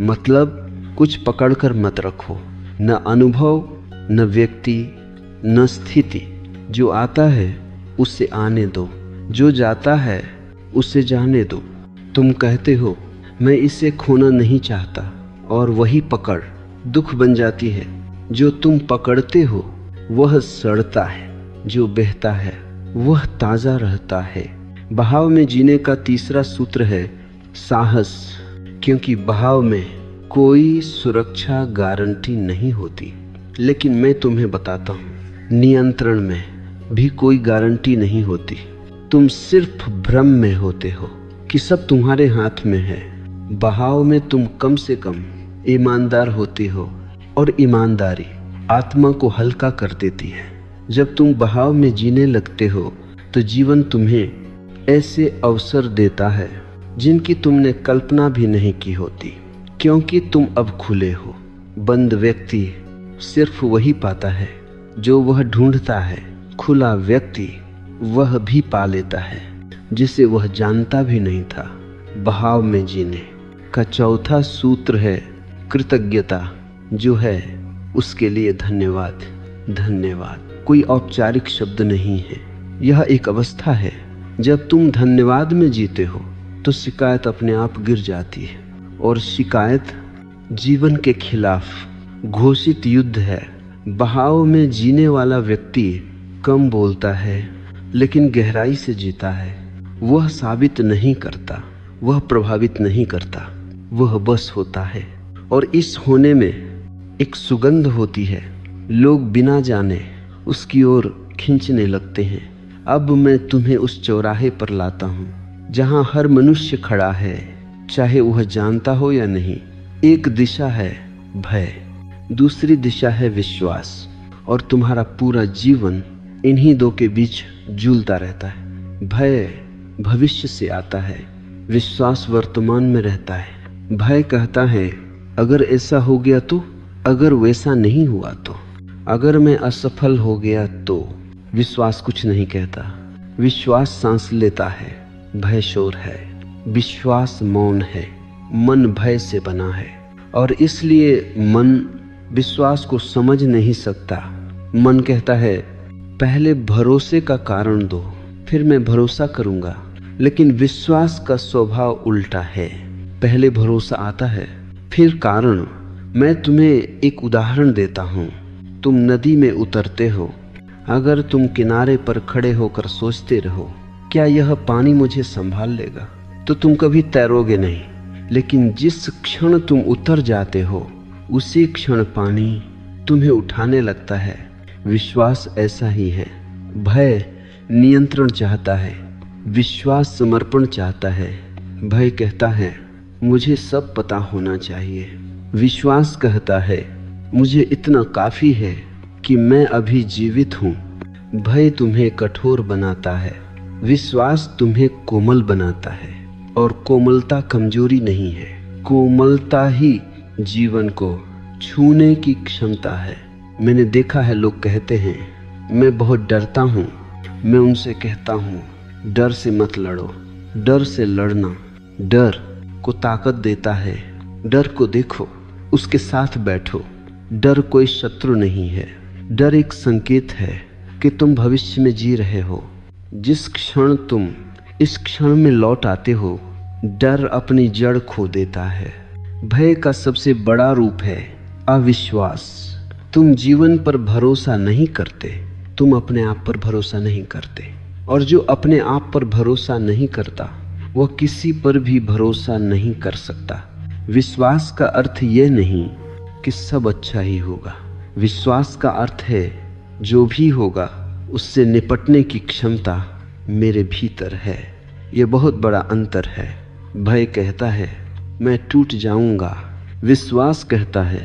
[SPEAKER 1] मतलब कुछ पकड़कर मत रखो, न अनुभव, न व्यक्ति, न स्थिति। जो आता है उसे आने दो, जो जाता है उसे जाने दो। तुम कहते हो मैं इसे खोना नहीं चाहता, और वही पकड़ दुख बन जाती है। जो तुम पकड़ते हो वह सड़ता है, जो बहता है वह ताजा रहता है। बहाव में जीने का तीसरा सूत्र है साहस। क्योंकि बहाव में कोई सुरक्षा गारंटी नहीं होती। लेकिन मैं तुम्हें बताता हूँ, नियंत्रण में भी कोई गारंटी नहीं होती। तुम सिर्फ भ्रम में होते हो कि सब तुम्हारे हाथ में है। बहाव में तुम कम से कम ईमानदार होते हो, और ईमानदारी आत्मा को हल्का कर देती है। जब तुम बहाव में जीने लगते हो तो जीवन तुम्हें ऐसे अवसर देता है जिनकी तुमने कल्पना भी नहीं की होती, क्योंकि तुम अब खुले हो। बंद व्यक्ति सिर्फ वही पाता है जो वह ढूंढता है। खुला व्यक्ति वह भी पा लेता है जिसे वह जानता भी नहीं था। बहाव में जीने का चौथा सूत्र है कृतज्ञता। जो है उसके लिए धन्यवाद। धन्यवाद कोई औपचारिक शब्द नहीं है, यह एक अवस्था है। जब तुम धन्यवाद में जीते हो तो शिकायत अपने आप गिर जाती है, और शिकायत जीवन के खिलाफ घोषित युद्ध है। बहाव में जीने वाला व्यक्ति कम बोलता है लेकिन गहराई से जीता है। वह साबित नहीं करता, वह प्रभावित नहीं करता, वह बस होता है। और इस होने में एक सुगंध होती है। लोग बिना जाने उसकी ओर खींचने लगते हैं। अब मैं तुम्हें उस चौराहे पर लाता हूँ जहाँ हर मनुष्य खड़ा है, चाहे वह जानता हो या नहीं। एक दिशा है भय, दूसरी दिशा है विश्वास, और तुम्हारा पूरा जीवन इन्हीं दो के बीच झूलता रहता है। भय भविष्य से आता है, विश्वास वर्तमान में रहता है। भय कहता है अगर ऐसा हो गया तो, अगर वैसा नहीं हुआ तो, अगर मैं असफल हो गया तो। विश्वास कुछ नहीं कहता, विश्वास सांस लेता है। भय शोर है, विश्वास मौन है। मन भय से बना है, और इसलिए मन विश्वास को समझ नहीं सकता। मन कहता है पहले भरोसे का कारण दो, फिर मैं भरोसा करूंगा। लेकिन विश्वास का स्वभाव उल्टा है, पहले भरोसा आता है फिर कारण। मैं तुम्हें एक उदाहरण देता हूँ। तुम नदी में उतरते हो। अगर तुम किनारे पर खड़े होकर सोचते रहो क्या यह पानी मुझे संभाल लेगा, तो तुम कभी तैरोगे नहीं। लेकिन जिस क्षण तुम उतर जाते हो उसी क्षण पानी तुम्हें उठाने लगता है। विश्वास ऐसा ही है। भय नियंत्रण चाहता है, विश्वास समर्पण चाहता है। भय कहता है मुझे सब पता होना चाहिए, विश्वास कहता है मुझे इतना काफी है कि मैं अभी जीवित हूँ। भय तुम्हें कठोर बनाता है, विश्वास तुम्हें कोमल बनाता है। और कोमलता कमजोरी नहीं है, कोमलता ही जीवन को छूने की क्षमता है। मैंने देखा है लोग कहते हैं मैं बहुत डरता हूँ। मैं उनसे कहता हूँ डर से मत लड़ो। डर से लड़ना डर को ताकत देता है। डर को देखो, उसके साथ बैठो। डर कोई शत्रु नहीं है। डर एक संकेत है कि तुम भविष्य में जी रहे हो। जिस क्षण तुम इस क्षण में लौट आते हो, डर अपनी जड़ खो देता है। भय का सबसे बड़ा रूप है अविश्वास। तुम जीवन पर भरोसा नहीं करते, तुम अपने आप पर भरोसा नहीं करते। और जो अपने आप पर भरोसा नहीं करता वह किसी पर भी भरोसा नहीं कर सकता। विश्वास का अर्थ यह नहीं कि सब अच्छा ही होगा। विश्वास का अर्थ है जो भी होगा उससे निपटने की क्षमता मेरे भीतर है। यह बहुत बड़ा अंतर है। भय कहता है मैं टूट जाऊंगा, विश्वास कहता है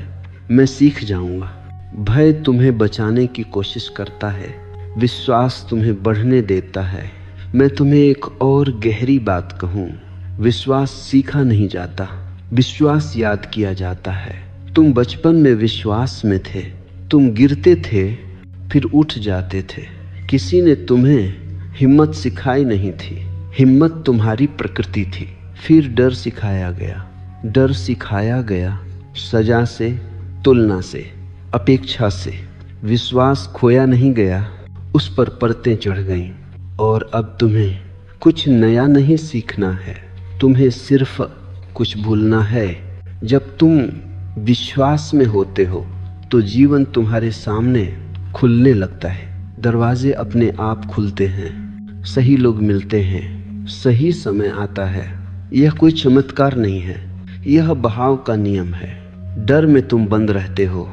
[SPEAKER 1] मैं सीख जाऊंगा। भय तुम्हें बचाने की कोशिश करता है, विश्वास तुम्हें बढ़ने देता है। मैं तुम्हें एक और गहरी बात कहूं, विश्वास सीखा नहीं जाता, विश्वास याद किया जाता है। तुम बचपन में विश्वास में थे, तुम गिरते थे फिर उठ जाते थे। किसी ने तुम्हें हिम्मत सिखाई नहीं थी, हिम्मत तुम्हारी प्रकृति थी। फिर डर सिखाया गया, डर सिखाया गया सजा से, तुलना से, अपेक्षा से। विश्वास खोया नहीं गया, उस पर परतें चढ़ गईं। और अब तुम्हें कुछ नया नहीं सीखना है, तुम्हें सिर्फ कुछ भूलना है। जब तुम विश्वास में होते हो तो जीवन तुम्हारे सामने खुलने लगता है। दरवाजे अपने आप खुलते हैं, सही लोग मिलते हैं, सही समय आता है। यह कोई चमत्कार नहीं है, यह बहाव का नियम है। डर में तुम बंद रहते हो,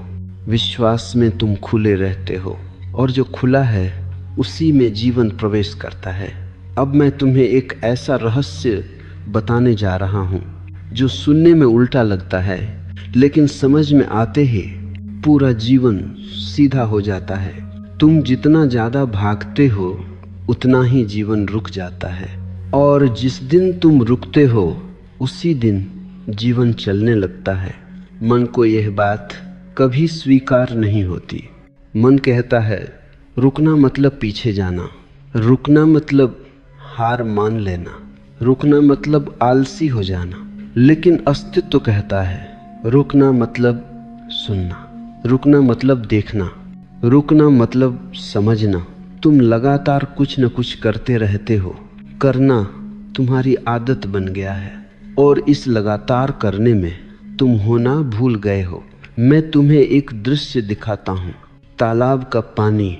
[SPEAKER 1] विश्वास में तुम खुले रहते हो। और जो खुला है उसी में जीवन प्रवेश करता है। अब मैं तुम्हें एक ऐसा रहस्य बताने जा रहा हूँ जो सुनने में उल्टा लगता है, लेकिन समझ में आते ही पूरा जीवन सीधा हो जाता है। तुम जितना ज़्यादा भागते हो उतना ही जीवन रुक जाता है, और जिस दिन तुम रुकते हो उसी दिन जीवन चलने लगता है। मन को यह बात कभी स्वीकार नहीं होती। मन कहता है रुकना मतलब पीछे जाना, रुकना मतलब हार मान लेना, रुकना मतलब आलसी हो जाना। लेकिन अस्तित्व कहता है रुकना मतलब सुनना, रुकना मतलब देखना, रुकना मतलब समझना। तुम लगातार कुछ न कुछ करते रहते हो, करना तुम्हारी आदत बन गया है, और इस लगातार करने में तुम होना भूल गए हो। मैं तुम्हें एक दृश्य दिखाता हूँ। तालाब का पानी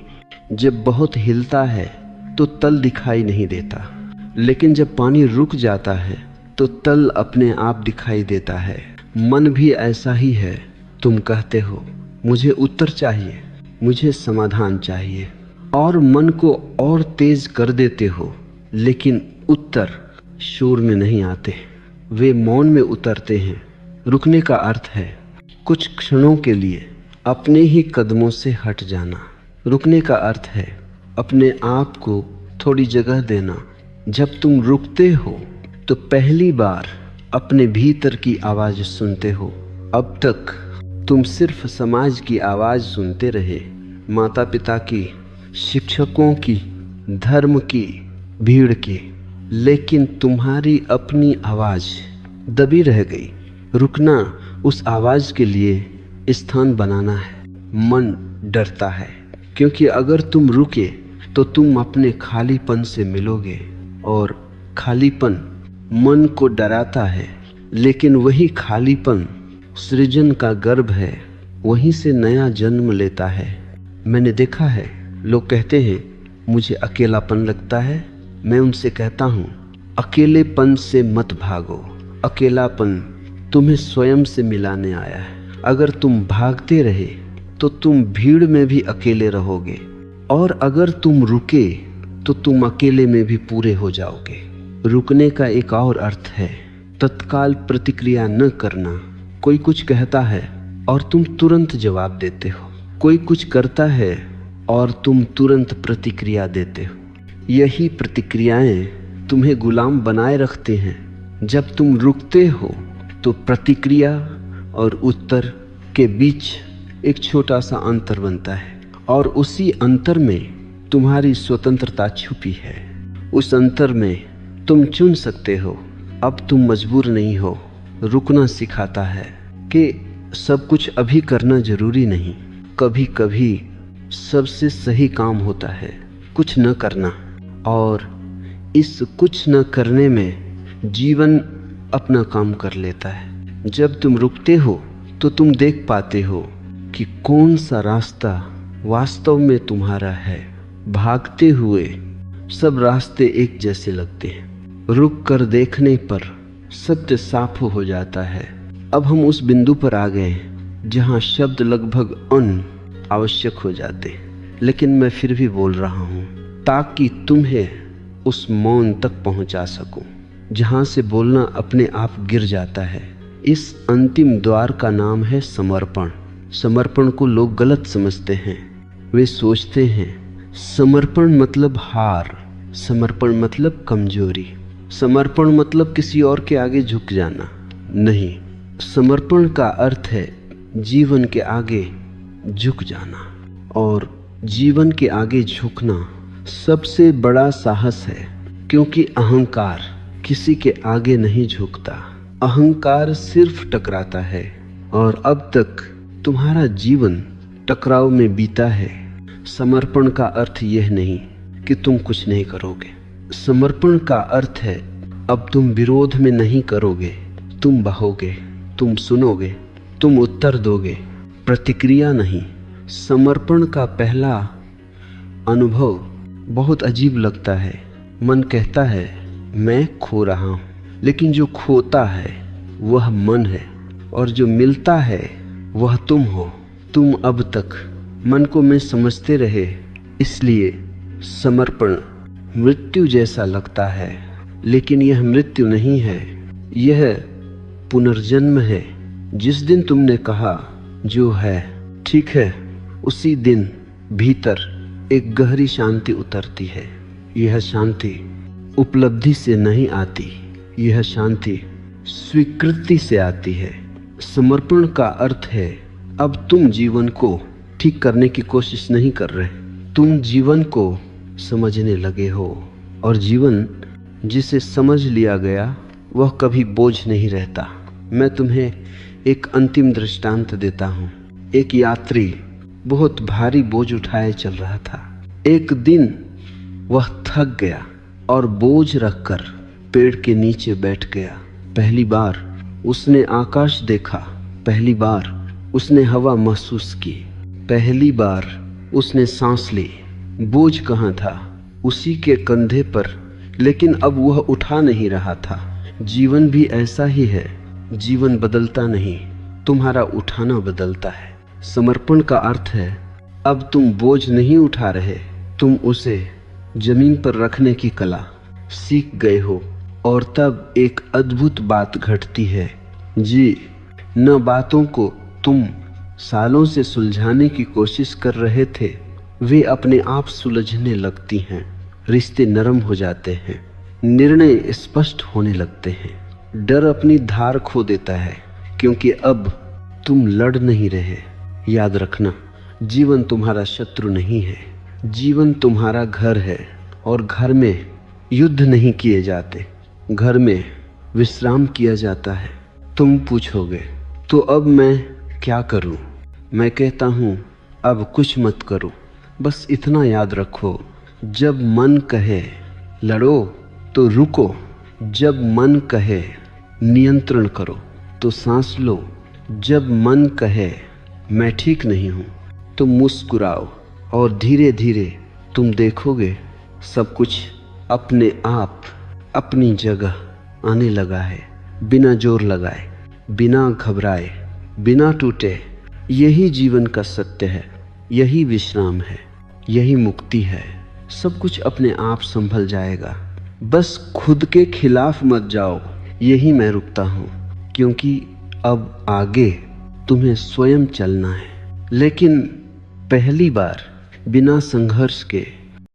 [SPEAKER 1] जब बहुत हिलता है तो तल दिखाई नहीं देता, लेकिन जब पानी रुक जाता है तो तल अपने आप दिखाई देता है। मन भी ऐसा ही है। तुम कहते हो मुझे उत्तर चाहिए, मुझे समाधान चाहिए, और मन को और तेज कर देते हो, लेकिन उत्तर शोर में नहीं आते, वे मौन में उतरते हैं। रुकने का अर्थ है कुछ क्षणों के लिए अपने ही कदमों से हट जाना। रुकने का अर्थ है अपने आप को थोड़ी जगह देना। जब तुम रुकते हो तो पहली बार अपने भीतर की आवाज़ सुनते हो। अब तक तुम सिर्फ समाज की आवाज़ सुनते रहे, माता पिता की, शिक्षकों की, धर्म की, भीड़ की, लेकिन तुम्हारी अपनी आवाज़ दबी रह गई। रुकना उस आवाज़ के लिए स्थान बनाना है। मन डरता है क्योंकि अगर तुम रुके तो तुम अपने खालीपन से मिलोगे, और खालीपन मन को डराता है। लेकिन वही खालीपन सृजन का गर्भ है, वहीं से नया जन्म लेता है। मैंने देखा है लोग कहते हैं मुझे अकेलापन लगता है। मैं उनसे कहता हूँ अकेलेपन से मत भागो। अकेलापन तुम्हें स्वयं से मिलाने आया है। अगर तुम भागते रहे तो तुम भीड़ में भी अकेले रहोगे, और अगर तुम रुके तो तुम अकेले में भी पूरे हो जाओगे। रुकने का एक और अर्थ है तत्काल प्रतिक्रिया न करना। कोई कुछ कहता है और तुम तुरंत जवाब देते हो, कोई कुछ करता है और तुम तुरंत प्रतिक्रिया देते हो। यही प्रतिक्रियाएं तुम्हें गुलाम बनाए रखते हैं। जब तुम रुकते हो तो प्रतिक्रिया और उत्तर के बीच एक छोटा सा अंतर बनता है, और उसी अंतर में तुम्हारी स्वतंत्रता छुपी है। उस अंतर में तुम चुन सकते हो। अब तुम मजबूर नहीं हो। रुकना सिखाता है कि सब कुछ अभी करना जरूरी नहीं। कभी कभी सबसे सही काम होता है कुछ न करना, और इस कुछ न करने में जीवन अपना काम कर लेता है। जब तुम रुकते हो तो तुम देख पाते हो कि कौन सा रास्ता वास्तव में तुम्हारा है। भागते हुए सब रास्ते एक जैसे लगते हैं, रुक कर देखने पर सत्य साफ हो जाता है। अब हम उस बिंदु पर आ गए जहाँ शब्द लगभग आवश्यक हो जाते, लेकिन मैं फिर भी बोल रहा हूँ ताकि तुम्हें उस मौन तक पहुँचा सकूं जहाँ से बोलना अपने आप गिर जाता है। इस अंतिम द्वार का नाम है समर्पण। समर्पण को लोग गलत समझते हैं। वे सोचते हैं समर्पण मतलब हार, समर्पण मतलब कमजोरी, समर्पण मतलब किसी और के आगे झुक जाना। नहीं, समर्पण का अर्थ है जीवन के आगे झुक जाना, और जीवन के आगे झुकना सबसे बड़ा साहस है, क्योंकि अहंकार किसी के आगे नहीं झुकता। अहंकार सिर्फ टकराता है, और अब तक तुम्हारा जीवन टकराव में बीता है। समर्पण का अर्थ यह नहीं कि तुम कुछ नहीं करोगे। समर्पण का अर्थ है अब तुम विरोध में नहीं करोगे, तुम बहोगे, तुम सुनोगे, तुम उत्तर दोगे, प्रतिक्रिया नहीं। समर्पण का पहला अनुभव बहुत अजीब लगता है। मन कहता है मैं खो रहा हूँ, लेकिन जो खोता है वह मन है, और जो मिलता है वह तुम हो। तुम अब तक मन को मैं समझते रहे, इसलिए समर्पण मृत्यु जैसा लगता है, लेकिन यह मृत्यु नहीं है, यह पुनर्जन्म है। जिस दिन तुमने कहा जो है ठीक है, उसी दिन भीतर एक गहरी शांति उतरती है। यह शांति उपलब्धि से नहीं आती, यह शांति स्वीकृति से आती है। समर्पण का अर्थ है अब तुम जीवन को ठीक करने की कोशिश नहीं कर रहे, तुम जीवन को समझने लगे हो, और जीवन जिसे समझ लिया गया वह कभी बोझ नहीं रहता। मैं तुम्हें एक अंतिम दृष्टांत देता हूँ। एक यात्री बहुत भारी बोझ उठाए चल रहा था। एक दिन वह थक गया और बोझ रखकर पेड़ के नीचे बैठ गया। पहली बार उसने आकाश देखा, पहली बार उसने हवा महसूस की, पहली बार उसने सांस ली। बोझ कहाँ था? उसी के कंधे पर, लेकिन अब वह उठा नहीं रहा था। जीवन भी ऐसा ही है, जीवन बदलता नहीं, तुम्हारा उठाना बदलता है। समर्पण का अर्थ है अब तुम बोझ नहीं उठा रहे, तुम उसे जमीन पर रखने की कला सीख गए हो। और तब एक अद्भुत बात घटती है जी, न बातों को तुम सालों से सुलझाने की कोशिश कर रहे थे, वे अपने आप सुलझने लगती हैं। रिश्ते नरम हो जाते हैं, निर्णय स्पष्ट होने लगते हैं, डर अपनी धार खो देता है, क्योंकि अब तुम लड़ नहीं रहे। याद रखना, जीवन तुम्हारा शत्रु नहीं है, जीवन तुम्हारा घर है, और घर में युद्ध नहीं किए जाते, घर में विश्राम किया जाता है। तुम पूछोगे तो अब मैं क्या करूं? मैं कहता हूं अब कुछ मत करो, बस इतना याद रखो, जब मन कहे लड़ो तो रुको, जब मन कहे नियंत्रण करो तो सांस लो, जब मन कहे मैं ठीक नहीं हूँ तो मुस्कुराओ, और धीरे धीरे तुम देखोगे सब कुछ अपने आप अपनी जगह आने लगा है, बिना जोर लगाए, बिना घबराए। बिना टूटे। यही जीवन का सत्य है, यही विश्राम है, यही मुक्ति है। सब कुछ अपने आप संभल जाएगा। बस खुद के खिलाफ मत जाओ, यही मैं रुकता हूं, क्योंकि अब आगे तुम्हें स्वयं चलना है। लेकिन पहली बार बिना संघर्ष के